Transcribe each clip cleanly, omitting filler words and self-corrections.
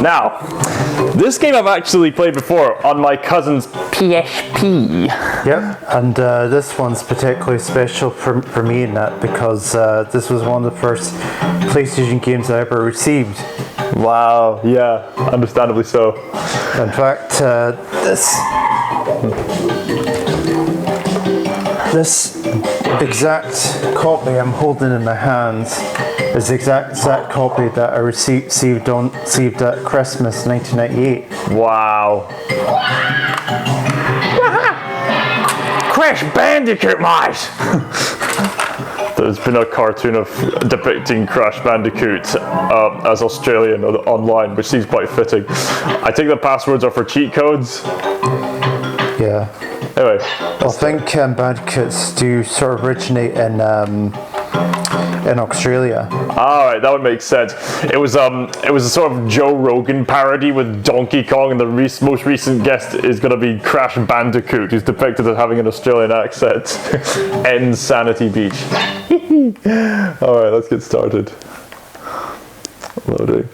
Now, this game I've actually played before on my cousin's PSP. Yep, and this one's particularly special for me in that because this was one of the first PlayStation games I ever received. Wow, yeah, understandably so. In fact, this exact copy I'm holding in my hands is the exact copy that I received at Christmas 1998. Wow. Crash Bandicoot, mate! There's been a cartoon depicting Crash Bandicoot as Australian online, which seems quite fitting. I think the passwords are for cheat codes. Yeah. Anyway. I think Bandicoots do sort of originate in Australia. Alright, that would make sense. It was a sort of Joe Rogan parody with Donkey Kong, and the most recent guest is going to be Crash Bandicoot, who's depicted as having an Australian accent. End Sanity Beach. Alright, let's get started. Loading.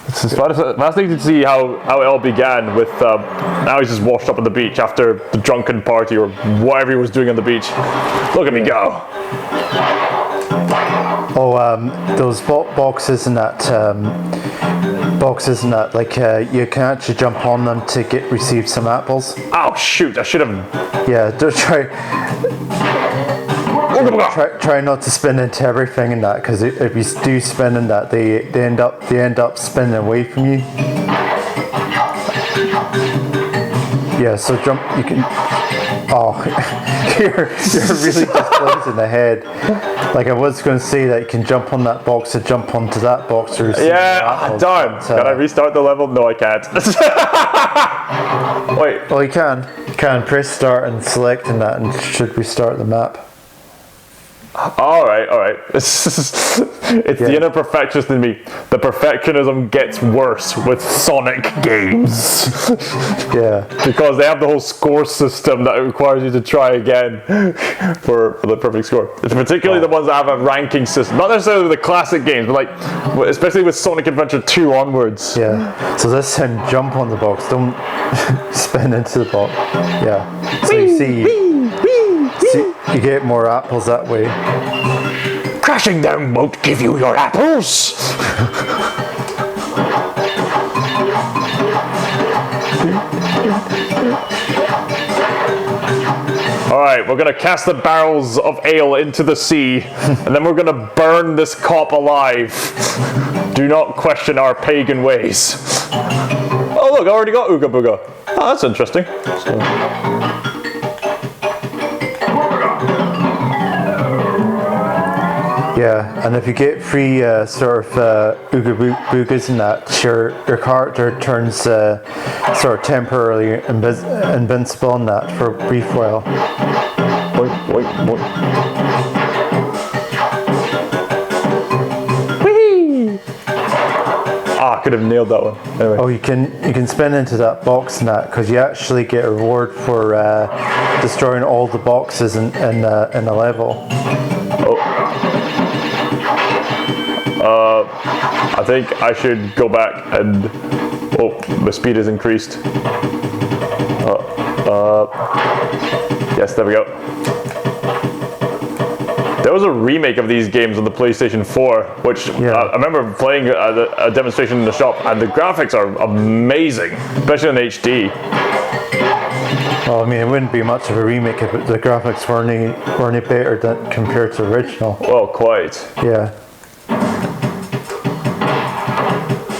It's fascinating to see how it all began with, now he's just washed up on the beach after the drunken party or whatever he was doing on the beach. Look at me go! Oh, those boxes and that, like you can actually jump on them to receive some apples. Oh shoot! I should have. Yeah, don't try not to spin into everything in that, because if you do spin in that, they end up spinning away from you. Yeah, so jump. You can. Oh, you're really just closing the head. Like I was going to say that you can jump on that box to jump onto that box to receive. Yeah, darn. Can I restart the level? No, I can't. Wait. Well, you can. You can press start and select in that, and should restart the map. Alright. It's the inner perfectionist in me. The perfectionism gets worse with Sonic games. Yeah. Because they have the whole score system that requires you to try again for the perfect score. It's particularly the ones that have a ranking system. Not necessarily the classic games, but like, especially with Sonic Adventure 2 onwards. Yeah. So this time, jump on the box. Don't spin into the box. Yeah. So you see, you get more apples that way. Crashing down won't give you your apples! Alright, we're gonna cast the barrels of ale into the sea, and then we're gonna burn this cop alive. Do not question our pagan ways. Oh look, I already got Ooga Booga. Oh, that's interesting. Yeah, and if you get free sort of Ooga Boogas and that, your character turns sort of temporarily invincible in that for a brief while. Wait. Whee! Ah, I could have nailed that one. Anyway. Oh, you can spin into that box and that, because you actually get a reward for destroying all the boxes in a level. I think I should go back and... Oh, the speed is increased. Yes, there we go. There was a remake of these games on the PlayStation 4, which I remember playing a demonstration in the shop, and the graphics are amazing, especially in HD. Well, I mean, it wouldn't be much of a remake if the graphics weren't any better than compared to the original. Well, quite. Yeah.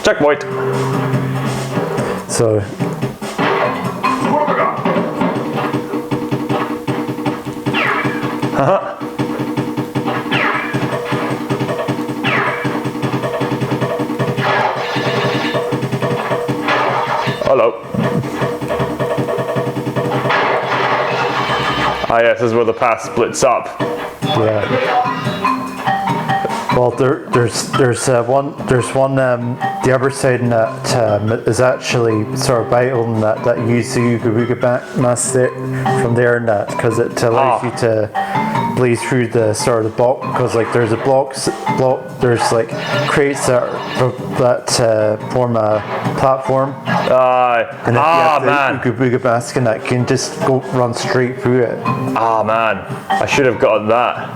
Checkpoint. So. Hello. Ah yes, this is where the path splits up. Yeah. Well, there's one the other side in that is actually sort of vital in that you use the Ooga Booga mask from there and that because it allows you to blaze through the sort of block because like there's a block there's like crates that form a platform and if you have the Ooga Booga mask and that can just run straight through it. Man, I should have gotten that.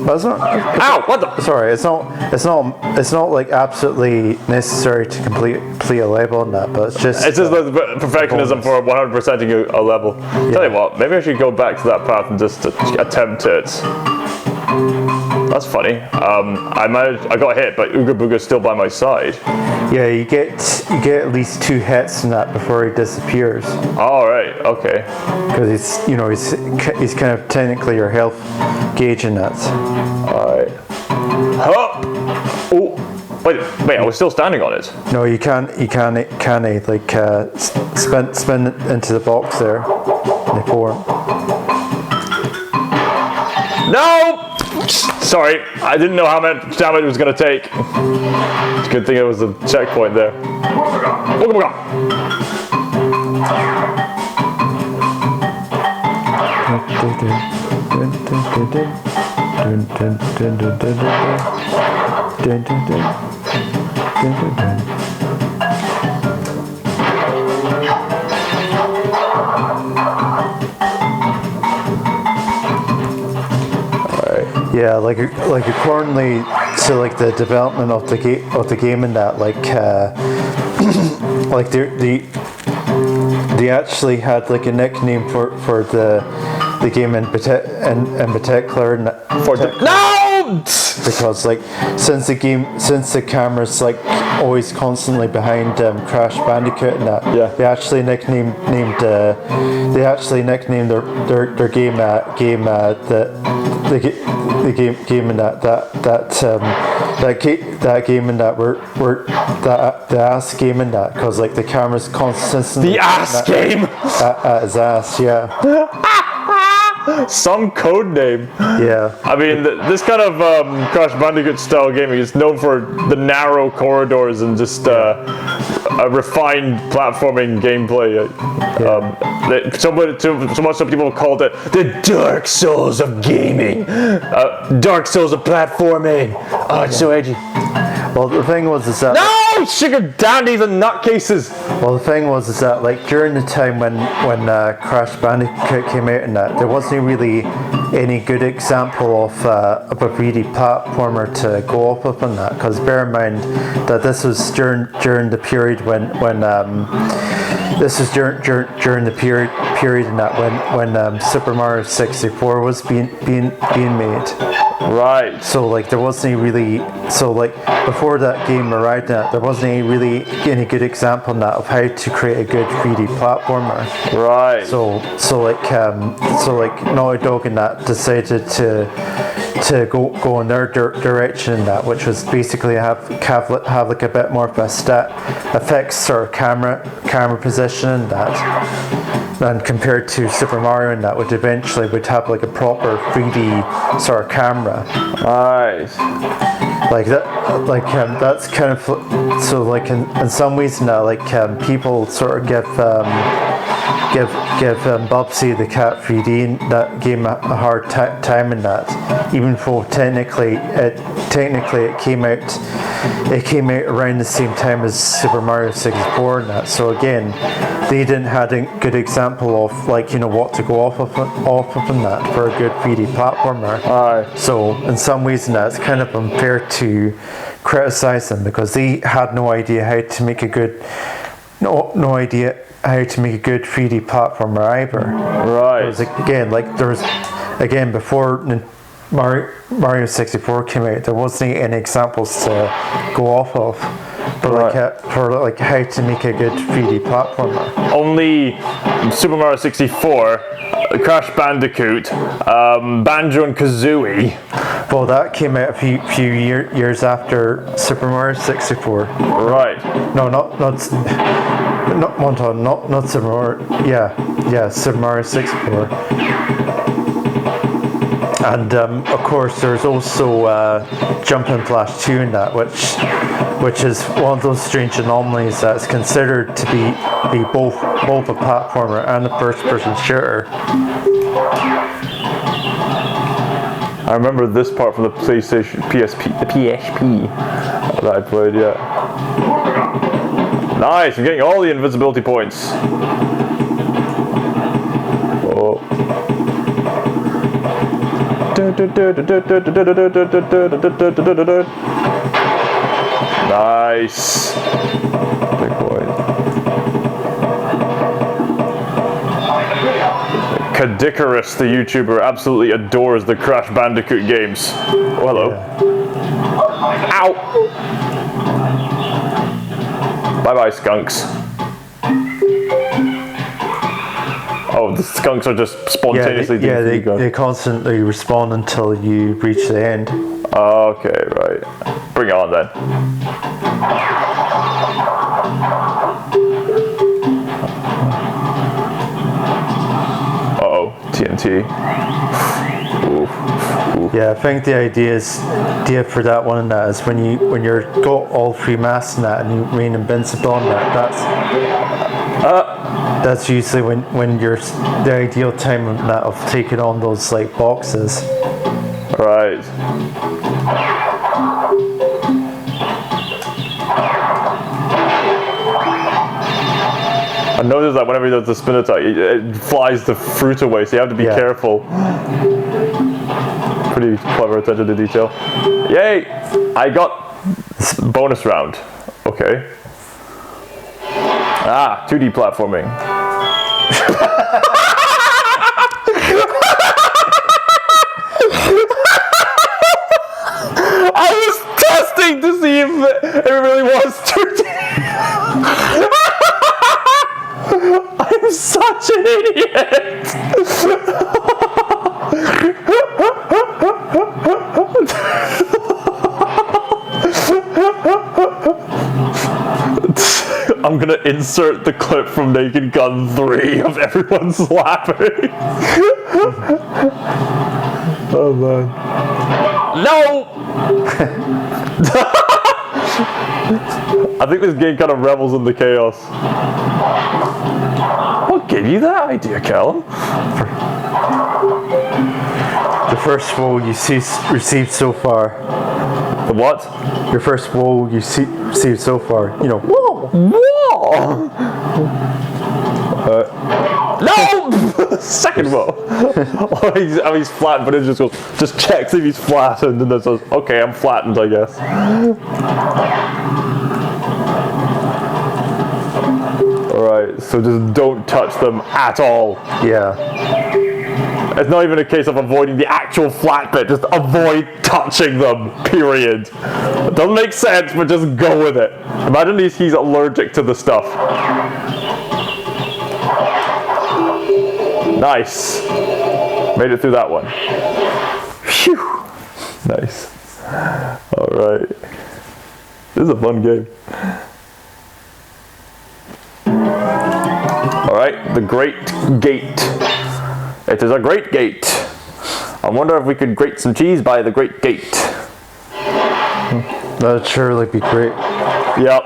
But it's not. Ow! What the? Sorry, it's not like absolutely necessary to complete a level on that, but it's just the perfectionism for 100%ing a level. Yeah. Tell you what, maybe I should go back to that path and just attempt it. That's funny. I got hit, but Ooga Booga's still by my side. Yeah, you get at least 2 hits in that before he disappears. All right. Okay. Because he's kind of technically your health gauge in that. All right. Oh. Wait! I was still standing on it. No, you can't like spin into the box there. And they form. No! Sorry, I didn't know how much damage it was going to take. It's a good thing it was a checkpoint there. Yeah, like accordingly to like the development of the game and that like like they actually had like a nickname for the game in particular because like since the camera's like always constantly behind Crash Bandicoot and that they actually nicknamed their game the game in that game in that were the ass game in that because like the camera's constantly the ass game at his ass. Some code name. Yeah. I mean, this kind of Crash Bandicoot style gaming is known for the narrow corridors and just a refined platforming gameplay. Some people called it the Dark Souls of gaming. Dark Souls of platforming. Oh, it's so edgy. Well, the thing was is that sugar dandies and nutcases. Well, the thing was is that like during the time when Crash Bandicoot came out and that there wasn't really any good example of a 3D platformer to go off of on that because bear in mind that this was during the period when this is during the period in that when Super Mario 64 was being made. Right. So like there wasn't really before that game arrived there wasn't really any good example in that of how to create a good 3D platformer. Right. So Naughty Dog in that decided to go in their direction in that, which was basically have like a bit more of a fixed sort of camera position in that. And compared to Super Mario and that, which eventually would have like a proper 3D sort of camera. Nice. Like that, that's kind of so. Like in some ways now, like people sort of give Bubsy the Cat 3D in that game a hard time in that, even though technically it came out around the same time as Super Mario 64 and that. So again, they didn't have a good example of what to go off of in that for a good 3D platformer. Aye. So in some ways in that, it's kind of unfair to criticize them because they had no idea how to make a good 3D platformer either. Right. Again, before Mario 64 came out, there wasn't any examples to go off of for how to make a good 3D platformer. Only Super Mario 64, Crash Bandicoot, Banjo and Kazooie. Well, that came out a few years after Super Mario 64. Right. No, not Super Mario. Yeah, Super Mario 64. And of course, there's also Jumping Flash 2 in that, which is one of those strange anomalies that's considered to be both a platformer and a first-person shooter. I remember this part from the PSP that I played, yeah. Nice, I'm getting all the invisibility points. Oh. Nice. Big boy. Cadicarus, the YouTuber, absolutely adores the Crash Bandicoot games. Oh, hello. Yeah. Ow! Bye-bye, skunks. Oh, the skunks are just spontaneously... they constantly respawn until you reach the end. Okay, right. Bring it on then. Uh-oh, TNT. Oof. Yeah, I think the idea for that one and that is when you're got all three masks and that and you remain invincible on that's usually when you're the ideal time of taking on those like boxes. Right. I noticed that whenever he does the spin attack, it flies the fruit away, so you have to be careful. Pretty clever attention to detail. Yay! I got bonus round. Okay. 2D platforming. I was testing to see if it really was 2D. I'm such an idiot. I'm gonna insert the clip from Naked Gun 3 of everyone slapping. Oh man. No! I think this game kind of revels in the chaos. What gave you that idea, Callum? The first woe you received so far. The what? Your first woe you received so far. You know, whoa! Whoa! No! Second woe. He's flat, but it just checks if he's flattened, and then says, "Okay, I'm flattened, I guess." All right, so just don't touch them at all. Yeah. It's not even a case of avoiding the actual flat bit, just avoid touching them, period. It doesn't make sense, but just go with it. Imagine he's allergic to the stuff. Nice. Made it through that one. Phew. Nice. Alright. This is a fun game. Alright, the Great Gate. It is a great gate. I wonder if we could grate some cheese by the Great Gate. That'd surely be great. Yep.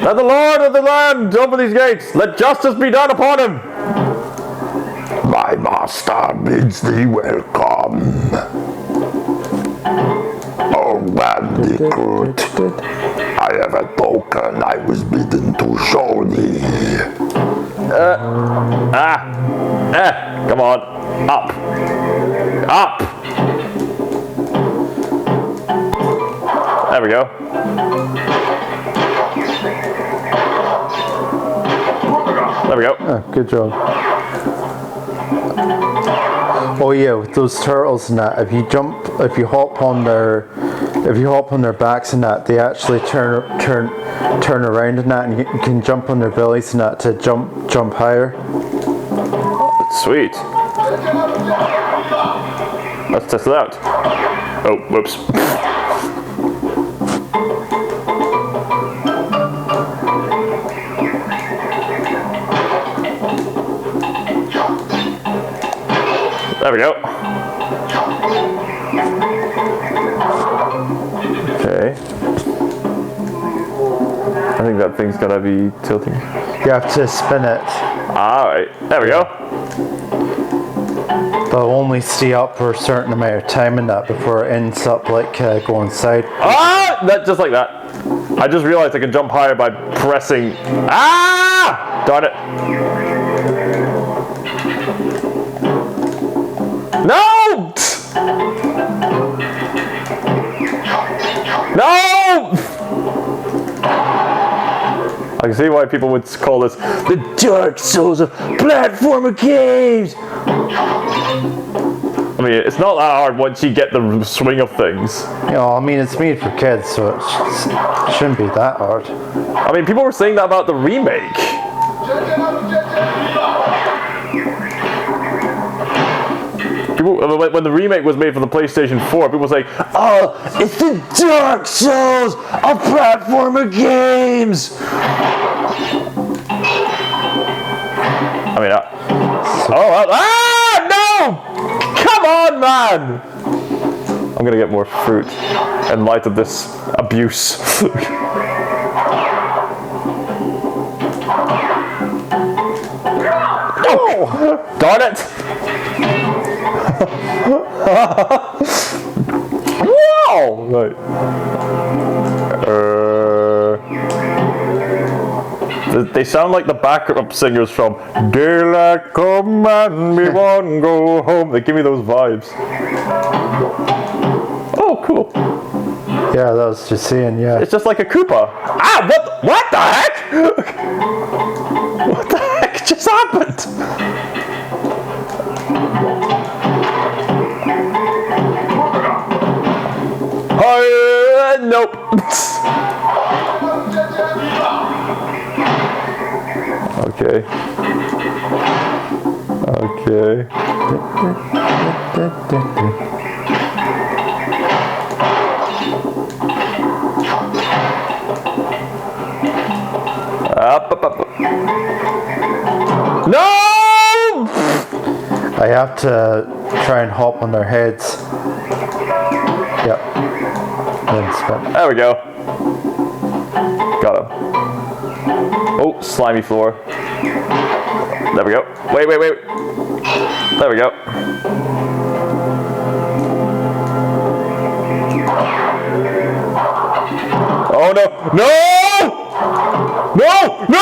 Let the Lord of the land open these gates. Let justice be done upon him. My master bids thee welcome. Oh, Bandicoot, I have a token I was bidden to show thee. Come on. Up. Up. There we go. There we go. Oh, good job. Oh yeah, with those turtles and that, if you hop on their backs and that, they actually turn around and that, and you can jump on their bellies and that to jump higher. Sweet. Let's test it out. Oh, whoops. There we go. Okay. I think that thing's gonna be tilting. You have to spin it. Alright, there we go. They'll only stay up for a certain amount of time in that before it ends up like going side. Ah! That, just like that. I just realized I can jump higher by pressing. Ah! Darn it. No! No! I can see why people would call this the Dark Souls of platformer games. I mean, it's not that hard once you get the swing of things. You know, I mean, it's made for kids, so it shouldn't be that hard. I mean, people were saying that about the remake. People, when the remake was made for the PlayStation 4, people were saying, "Oh, it's the Dark Souls of platformer games." I mean, no! Come on, man! I'm gonna get more fruit in light of this abuse. Oh, darn it! Wow! Right. They sound like the backup singers from Daylight Come and Me One Go Home. They give me those vibes. Oh, cool. Yeah, that was just saying, yeah. It's just like a Koopa. Ah, what the heck? What the heck just happened? Nope. Okay. Okay. Up. No! I have to try and hop on their heads. Yep. Then spin. There we go. Got him. Oh, slimy floor. There we go. Wait. There we go. Oh no! No! No!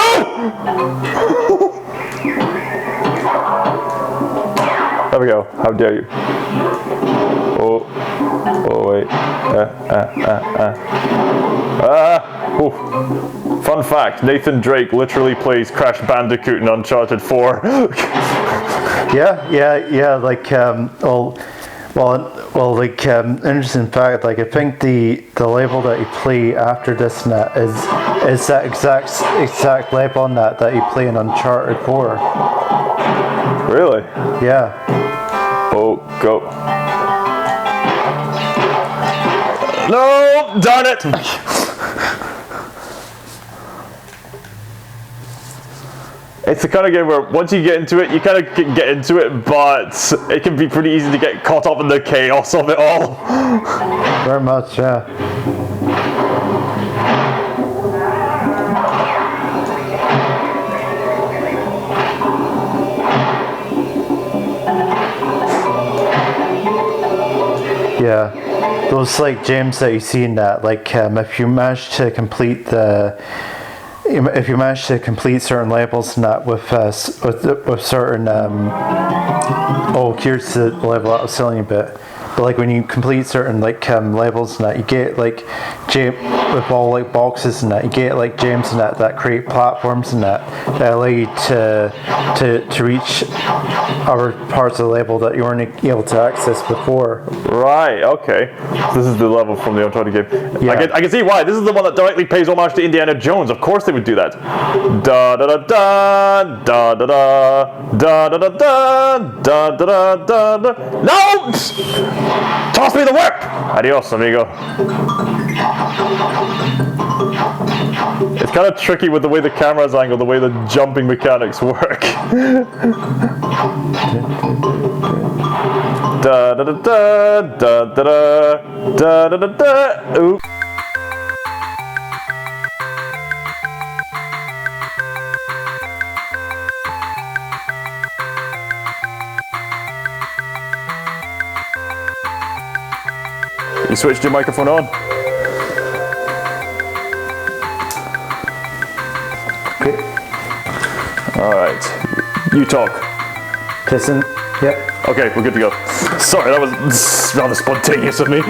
There we go. How dare you? Oh wait. Ooh. Fun fact, Nathan Drake literally plays Crash Bandicoot in Uncharted 4. Yeah, like, interesting fact, like, I think the level that you play after this and that is that exact level on that you play in Uncharted 4. Really? Yeah. Oh, go. No! Darn it! It's the kind of game where once you get into it, you kind of can get into it, but it can be pretty easy to get caught up in the chaos of it all. Very much, yeah. Yeah, those like gems that you see in that, like if you manage to complete certain levels and that with certain here's the level I was telling you about. But like when you complete certain like levels and that, you get like with all like boxes and that, you get like gems and that create platforms and that allow you to reach other parts of the level that you weren't able to access before. Right, okay. This is the level from the Uncharted game. Yeah. I can see why. This is the one that directly pays homage to Indiana Jones. Of course they would do that. Da da da da da da da da da da da da da da. No! Toss me the whip! Adios, amigo. It's kind of tricky with the way the camera's angled, the way the jumping mechanics work. Da da da da da da da da da da. Ooh. You switched your microphone on. Okay. All right. You talk. Listen. Yep. Okay, we're good to go. Sorry, that was rather spontaneous of me.